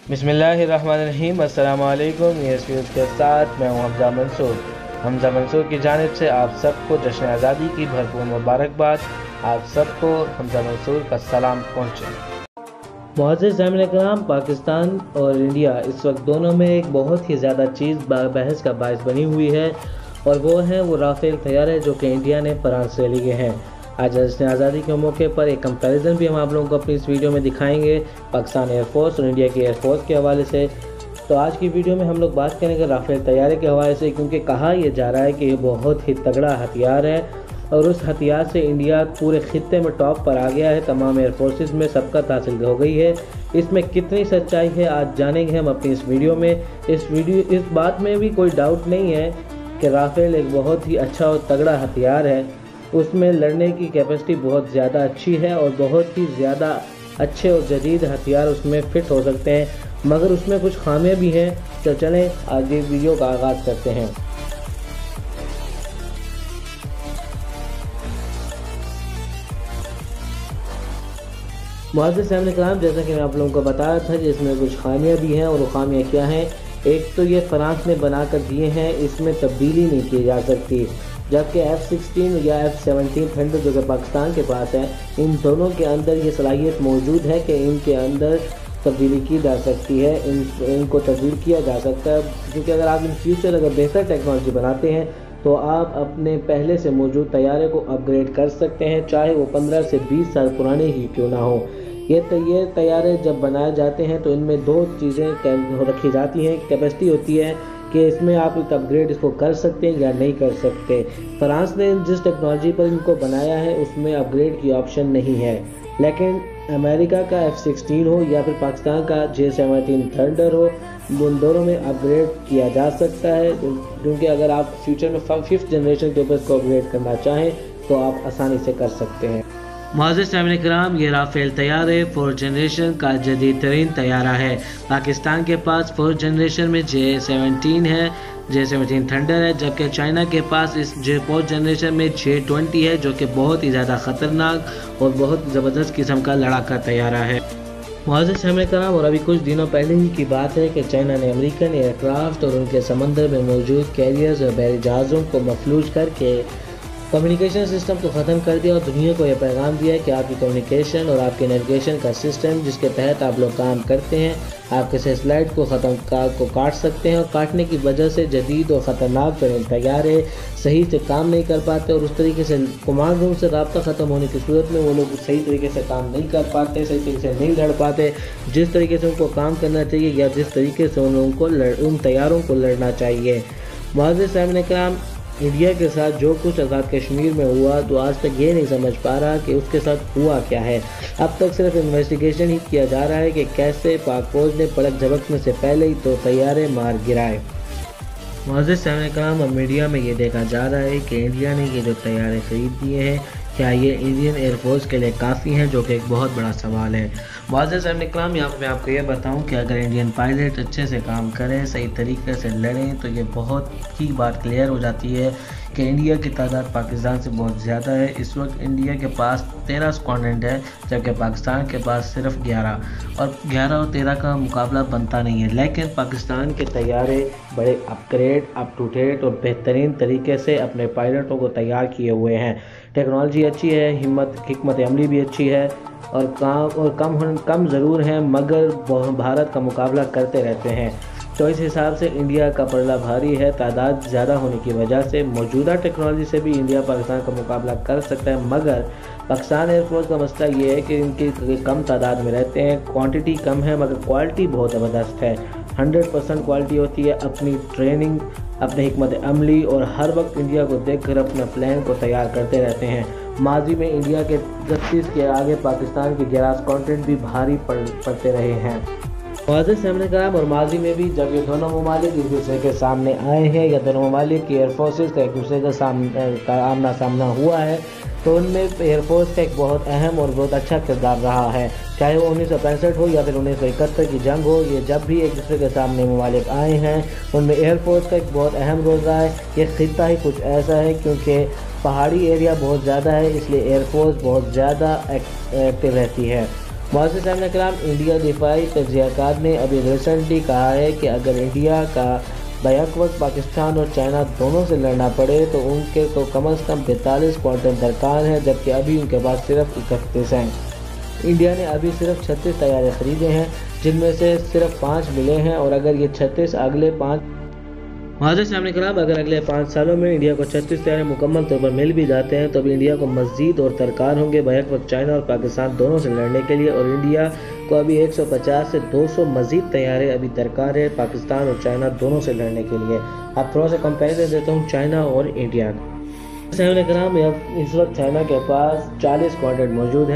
बिस्मिल्लाहिर्रहमानिर्रहीम। अस्सलामु अलैकुम। के साथ मैं हूँ हमजा मंसूर की जानिब से आप सबको जश्न आज़ादी की भरपूर मुबारकबाद। आप सबको हमजा मंसूर का सलाम पहुँचे। मुअज़्ज़िज़ सामईन किराम, पाकिस्तान और इंडिया इस वक्त दोनों में एक बहुत ही ज़्यादा चीज़ बहस का बायस बनी हुई है, और वो राफेल तैयारे जो कि इंडिया ने फ्रांस से लिए हैं। आज जश्न आज़ादी के मौके पर एक कंपैरिजन भी हम आप लोगों को अपनी इस वीडियो में दिखाएंगे पाकिस्तान एयरफोर्स और इंडिया की एयरफोर्स के हवाले से। तो आज की वीडियो में हम लोग बात करेंगे राफेल तैयारे के हवाले से, क्योंकि कहा यह जा रहा है कि ये बहुत ही तगड़ा हथियार है और उस हथियार से इंडिया पूरे खित्ते में टॉप पर आ गया है, तमाम एयरफोर्सेस में सबकत हासिल हो गई है। इसमें कितनी सच्चाई है आज जानेंगे हम अपनी इस वीडियो में। इस बात में भी कोई डाउट नहीं है कि राफेल एक बहुत ही अच्छा और तगड़ा हथियार है। उसमें लड़ने की कैपेसिटी बहुत ज़्यादा अच्छी है और बहुत ही ज़्यादा अच्छे और जदीद हथियार उसमें फ़िट हो सकते हैं, मगर उसमें कुछ खामियां भी हैं। तो चलें आगे वीडियो का आगाज़ करते हैं। मुअज़्ज़िज़ सामईन किराम, जैसा कि मैं आप लोगों को बताया था कि इसमें कुछ खामियां भी हैं, और वो खामियां क्या हैं? एक तो ये फ्रांस ने बना कर दिए हैं, इसमें तब्दीली नहीं की जा सकती, जबकि F-16 या F-17 थंडर जो कि पाकिस्तान के पास है, इन दोनों के अंदर ये सलाहियत मौजूद है कि इनके अंदर तब्दीली की जा सकती है, इनको तब्दील किया जा सकता है। क्योंकि अगर आप इन फ्यूचर अगर बेहतर टेक्नोलॉजी बनाते हैं तो आप अपने पहले से मौजूद तैयारे को अपग्रेड कर सकते हैं, चाहे वो 15 से 20 साल पुराने ही क्यों ना हो। ये तैयारे जब बनाए जाते हैं तो इनमें दो चीज़ें रखी जाती हैं। कैपेसिटी होती है कि इसमें आप एक अपग्रेड इसको कर सकते हैं या नहीं कर सकते। फ्रांस ने जिस टेक्नोलॉजी पर इनको बनाया है उसमें अपग्रेड की ऑप्शन नहीं है, लेकिन अमेरिका का F-16 हो या फिर पाकिस्तान का J-17 थंडर हो, उन दोनों में अपग्रेड किया जा सकता है। क्योंकि अगर आप फ्यूचर में 5th जनरेशन के ऊपर इसको अपग्रेड करना चाहें तो आप आसानी से कर सकते हैं। मुअज़्ज़िज़ सामईन किराम, ये राफेल तैयारे 4th जनरेशन का जदीद तरीन तैयारा है। पाकिस्तान के पास 4th जनरेशन में J-17 है, J-17 थंडर है, जबकि चाइना के पास इस 4th जनरेशन में J-20 है, जो कि बहुत ही ज़्यादा ख़तरनाक और बहुत ज़बरदस्त किस्म का लड़ाका तैयारा है। मुअज़्ज़िज़ सामईन किराम, और अभी कुछ दिनों पहले ही की बात है कि चाइना ने अमेरिकन एयरक्राफ्ट और उनके समंदर में मौजूद कैरियर्स और बहरी जहाज़ों को मफलूज करके कम्युनिकेशन सिस्टम को ख़त्म कर दिया और दुनिया को यह पैगाम दिया कि आपकी कम्युनिकेशन और आपके नेविगेशन का सिस्टम जिसके तहत आप लोग काम करते हैं, आपके सैटेलाइट को काट सकते हैं, और काटने की वजह से जदीद और ख़तरनाक तरीन तैयारे सही से काम नहीं कर पाते, और उस तरीके से कमांड रूम से रब्ता ख़त्म होने की सूरत में वो लोग सही तरीके से काम नहीं कर पाते, सही तरीके से नहीं लड़ पाते जिस तरीके से उनको काम करना चाहिए या जिस तरीके से उन तैयारों को लड़ना चाहिए। मुअज़्ज़िज़ सामईन किराम, इंडिया के साथ जो कुछ आज़ाद कश्मीर में हुआ तो आज तक ये नहीं समझ पा रहा कि उसके साथ हुआ क्या है। अब तक सिर्फ इन्वेस्टिगेशन ही किया जा रहा है कि कैसे पाक फौज ने पलक झपकने से पहले ही तो तैयारे मार गिराए। मुअज़्ज़िज़ सामईन किराम, अब मीडिया में ये देखा जा रहा है कि इंडिया ने ये जो तैयारे खरीद दिए हैं, क्या ये इंडियन एयरफोर्स के लिए काफ़ी हैं, जो कि एक बहुत बड़ा सवाल है। मुअज़्ज़िज़ सामईन किराम, यहाँ पर मैं आपको ये बताऊँ कि अगर इंडियन पायलट अच्छे से काम करें, सही तरीके से लड़ें, तो ये बहुत ही बात क्लियर हो जाती है कि इंडिया की तादाद पाकिस्तान से बहुत ज़्यादा है। इस वक्त इंडिया के पास 13 स्क्वाड्रन है, जबकि पाकिस्तान के पास सिर्फ 11, और 11 और 13 का मुकाबला बनता नहीं है। लेकिन पाकिस्तान के तैयारे बड़े अपग्रेड, अप टू डेट और बेहतरीन तरीके से अपने पायलटों को तैयार किए हुए हैं। टेक्नोलॉजी अच्छी है, हिकमत अमली भी अच्छी है, और कम ज़रूर है, मगर भारत का मुकाबला करते रहते हैं। तो इस हिसाब से इंडिया का पलड़ा भारी है। तादाद ज़्यादा होने की वजह से मौजूदा टेक्नोलॉजी से भी इंडिया पाकिस्तान का मुकाबला कर सकता है, मगर पाकिस्तान एयरफोर्स का मसला ये है कि इनकी कम तादाद में रहते हैं, क्वांटिटी कम है मगर क्वालिटी बहुत ज़बरदस्त है। 100% क्वालिटी होती है। अपनी ट्रेनिंग, अपने हिकमत अमली और हर वक्त इंडिया को देख कर अपना प्लान को तैयार करते रहते हैं। माजी में इंडिया के 36 के आगे पाकिस्तान के 11 स्क्वाड्रन भी भारी पड़ते रहे हैं। मुअज़्ज़िज़ सामईन किराम, और माजी में भी जब ये दोनों ममालिक एक दूसरे के सामने आए हैं या दोनों ममालिक की एयरफोर्सेस का एक दूसरे का आमना सामना हुआ है, तो उनमें एयरफोर्स का एक बहुत अहम और बहुत अच्छा किरदार रहा है। चाहे वो 1965 हो या फिर 1971 की जंग हो, ये जब भी एक दूसरे के सामने ममालिक आए हैं उनमें एयरफोर्स का एक बहुत अहम रोल रहा है। ये खित्ता ही कुछ ऐसा है क्योंकि पहाड़ी एरिया बहुत ज़्यादा है, इसलिए एयरफोर्स बहुत ज़्यादा एक्टिव रहती है। मुअज़्ज़िज़ साहब कराम, इंडिया दिफाई तज्ज़ियाकार ने अभी रिसेंटली कहा है कि अगर इंडिया का बैक वक्त पाकिस्तान और चाइना दोनों से लड़ना पड़े तो उनके को कम से कम 42 क्वार्टर दरकार है, जबकि अभी उनके पास सिर्फ 31 हैं। इंडिया ने अभी सिर्फ 36 तैयारे ख़रीदे हैं, जिनमें से सिर्फ 5 मिले हैं, और अगर ये 36 अगले 5 मुअज़्ज़िज़ साहब कराम, अगर अगले 5 सालों में इंडिया को 36 तैयारे मुकम्मल तौर पर मिल भी जाते हैं तो अभी इंडिया को मज़ीद और दरकार होंगे बैक वक्त चाइना और पाकिस्तान दोनों से लड़ने के लिए, और इंडिया को अभी 150 से 200 मज़ीद तैयारे अभी दरकार है पाकिस्तान और चाइना दोनों से लड़ने के लिए। अब थोड़ा सा कंपेरिजन देता हूँ चाइना और इंडिया का। साहब कराम, इस वक्त चाइना के पास 40 क्वाड्रेंट मौजूद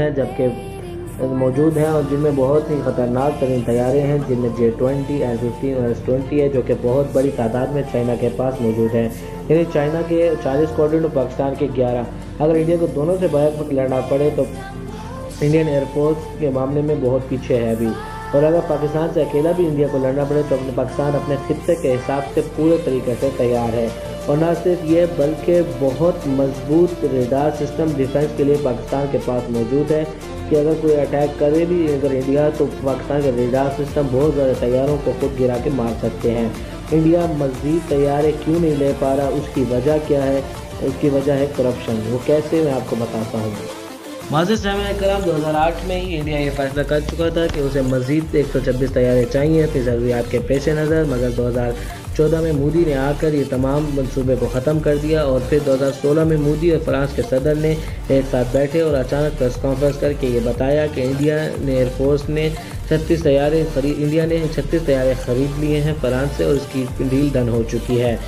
हैं, और जिनमें बहुत ही ख़तरनाक तरीन तैयारे हैं, जिनमें J-20, L-15 और S-20 है, जो कि बहुत बड़ी तादाद में चाइना के पास मौजूद हैं। यानी चाइना के 40 क्वाड्रेंट और पाकिस्तान के 11। अगर इंडिया को दोनों से बैक वक्त लड़ना पड़े तो इंडियन एयरफोर्स के मामले में बहुत पीछे है अभी, और अगर पाकिस्तान से अकेला भी इंडिया को लड़ना पड़े तो पाकिस्तान अपने खित्ते के हिसाब से पूरे तरीके से तैयार है। और न सिर्फ ये बल्कि बहुत मजबूत रेडार सिस्टम डिफेंस के लिए पाकिस्तान के पास मौजूद है कि अगर कोई अटैक करे भी अगर इंडिया तो पाकिस्तान का रेडार सिस्टम बहुत ज़्यादा तैयारों को खुद गिरा के मार सकते हैं। इंडिया मज़ीद तैयारे क्यों नहीं ले पा रहा, उसकी वजह क्या है? उसकी वजह है करप्शन। वो कैसे, मैं आपको बताता हूँ। मुअज़्ज़िज़ साहब कराम, 2008 में ही इंडिया ये फैसला कर चुका था कि उसे मज़ीद 126 तैयारे चाहिए थे ज़रूरियात के पेश नज़र, मगर 2014 में मोदी ने आकर ये तमाम मंसूबे को ख़त्म कर दिया, और फिर 2016 में मोदी और फ्रांस के सदर ने एक साथ बैठे और अचानक प्रेस कॉन्फ्रेंस करके ये बताया कि इंडिया ने एयरफोर्स ने 36 तैयारे ख़रीद लिए हैं फ्रांस से, और इसकी डील डन हो चुकी है।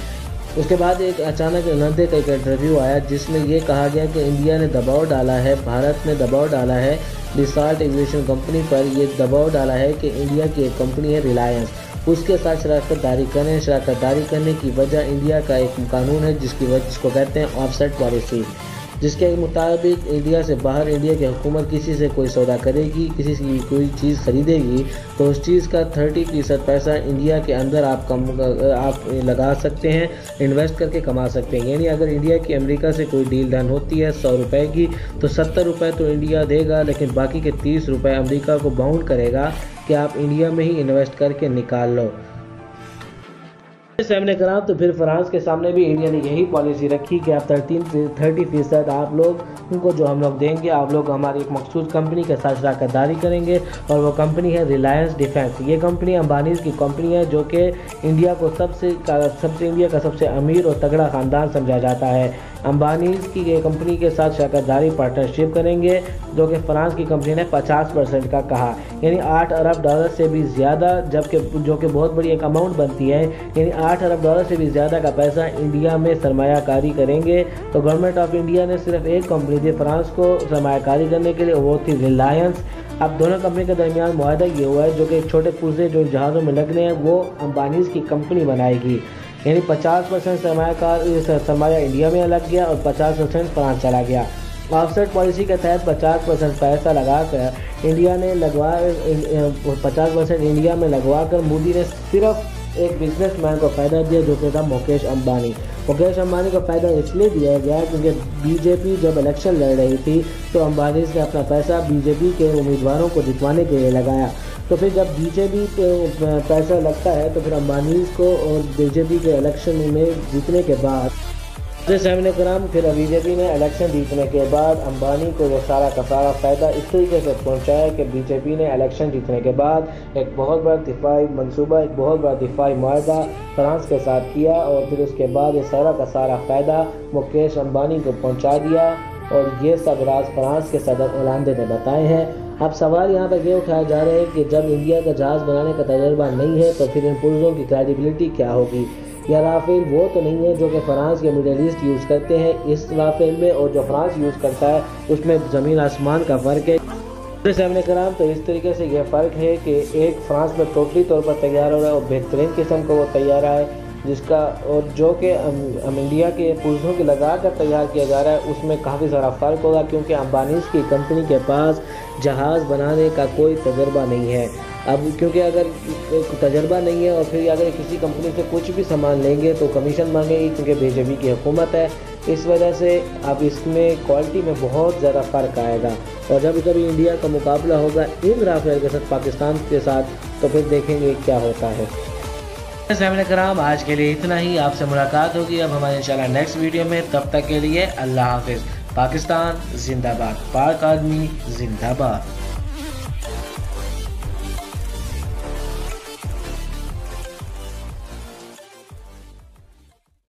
उसके बाद एक अचानक नंदे का एक इंटरव्यू आया जिसमें ये कहा गया कि इंडिया ने दबाव डाला है, भारत ने दबाव डाला है डिसाल्ट एविएशन कंपनी पर, ये दबाव डाला है कि इंडिया की एक कंपनी है रिलायंस, उसके साथ शराकतदारी करें। शराकतदारी करने की वजह इंडिया का एक कानून है जिसको कहते हैं ऑफसेट पॉलिसी, जिसके मुताबिक इंडिया से बाहर इंडिया की हुकूमत किसी से कोई सौदा करेगी, किसी से कोई चीज़ ख़रीदेगी तो उस चीज़ का 30% पैसा इंडिया के अंदर आप लगा सकते हैं, इन्वेस्ट करके कमा सकते हैं। यानी अगर इंडिया की अमेरिका से कोई डील डन होती है 100 रुपये की तो 70 रुपये तो इंडिया देगा, लेकिन बाकी के 30 रुपये अमेरिका को बाउंड करेगा कि आप इंडिया में ही इन्वेस्ट करके निकाल लो। सामने करा तो फिर फ्रांस के सामने भी इंडिया ने यही पॉलिसी रखी कि आप 30% आप लोग उनको जो हम लोग देंगे, आप लोग हमारी एक मखसूस कंपनी के साथ शराकतदारी करेंगे, और वो कंपनी है रिलायंस डिफेंस। ये कंपनी अंबानीज़ की कंपनी है जो कि इंडिया को इंडिया का सबसे अमीर और तगड़ा ख़ानदान समझा जाता है। अंबानीज़ की ये कंपनी के साथ शराकतदारी पार्टनरशिप करेंगे, जो कि फ्रांस की कंपनी ने 50% का कहा, यानी $8 अरब से भी ज़्यादा, जो कि बहुत बड़ी एक अमाउंट बनती है। यानी $8 अरब से भी ज़्यादा का पैसा इंडिया में सरमायाकारी करेंगे। तो गवर्नमेंट ऑफ इंडिया ने सिर्फ एक कंपनी दी फ्रांस को सरमायाकारी करने के लिए, वो थी रिलायंस। अब दोनों कंपनी के दरमियान मुआहदा ये हुआ है जो कि छोटे पुर्जे जो जहाज़ों में लगने हैं वो अंबानीज़ की कंपनी बनाएगी। यानी 50% सरमाया इंडिया में लग गया और 50% फ्रांस चला गया। ऑफसेट पॉलिसी के तहत 50% पैसा लगाकर इंडिया ने 50% इंडिया में लगवा कर मोदी ने सिर्फ एक बिजनेसमैन को फ़ायदा दिया जो कि था मुकेश अंबानी। मुकेश अंबानी को फ़ायदा इसलिए दिया गया क्योंकि बीजेपी जब इलेक्शन लड़ रही थी तो अंबानी ने अपना पैसा बीजेपी के उम्मीदवारों को जितवाने के लिए लगाया। तो फिर जब बीजेपी पे पैसा लगता है तो फिर अंबानी को और बीजेपी के इलेक्शन में जीतने के बाद सामने कराम फिर बीजेपी ने इलेक्शन जीतने के बाद अंबानी को वो सारा का सारा फ़ायदा इस तरीके से पहुंचाया कि बीजेपी ने इलेक्शन जीतने के बाद एक बहुत बड़ा दिफाई मंसूबा, एक बहुत बड़ा दिफाई मुआहदा फ्रांस के साथ किया और फिर उसके बाद ये सारा का सारा फ़ायदा मुकेश अंबानी को पहुंचा दिया। और ये सब राज फ्रांस के सदर ओलांदे ने बताए हैं। अब सवाल यहाँ पर ये उठाया जा रहा है कि जब इंडिया का जहाज़ बनाने का तजर्बा नहीं है तो फिर इन पुर्जों की क्रेडिबिलिटी क्या होगी। या राफेल वो तो नहीं है जो कि फ्रांस के मिडल ईस्ट यूज़ करते हैं, इस राफेल में और जो फ्रांस यूज़ करता है उसमें ज़मीन आसमान का फ़र्क है। सामने कराम तो इस तरीके से यह फ़र्क है कि एक फ्रांस में टोटली तौर पर तैयार हो रहा है और बेहतरीन किस्म का वो तैयार है जिसका और जो कि इंडिया के पुर्जों की लगा कर तैयार किया जा रहा है उसमें काफ़ी सारा फ़र्क होगा क्योंकि अंबानीज़ की कंपनी के पास जहाज़ बनाने का कोई तजर्बा नहीं है। अब क्योंकि अगर तजर्बा नहीं है और फिर अगर किसी कंपनी से कुछ भी सामान लेंगे तो कमीशन मांगेगी, क्योंकि बीजेपी की हुकूमत है। इस वजह से अब इसमें क्वालिटी में बहुत ज़्यादा फ़र्क आएगा। और जब कभी इंडिया का मुकाबला होगा इन राफेल के साथ पाकिस्तान के साथ, तो फिर देखेंगे क्या होता है। सामने कराम, आज के लिए इतना ही। आपसे मुलाकात होगी अब हमारे इंशाल्लाह नेक्स्ट वीडियो में। तब तक के लिए अल्लाह हाफिज़। पाकिस्तान जिंदाबाद, पाक आदमी जिंदाबाद।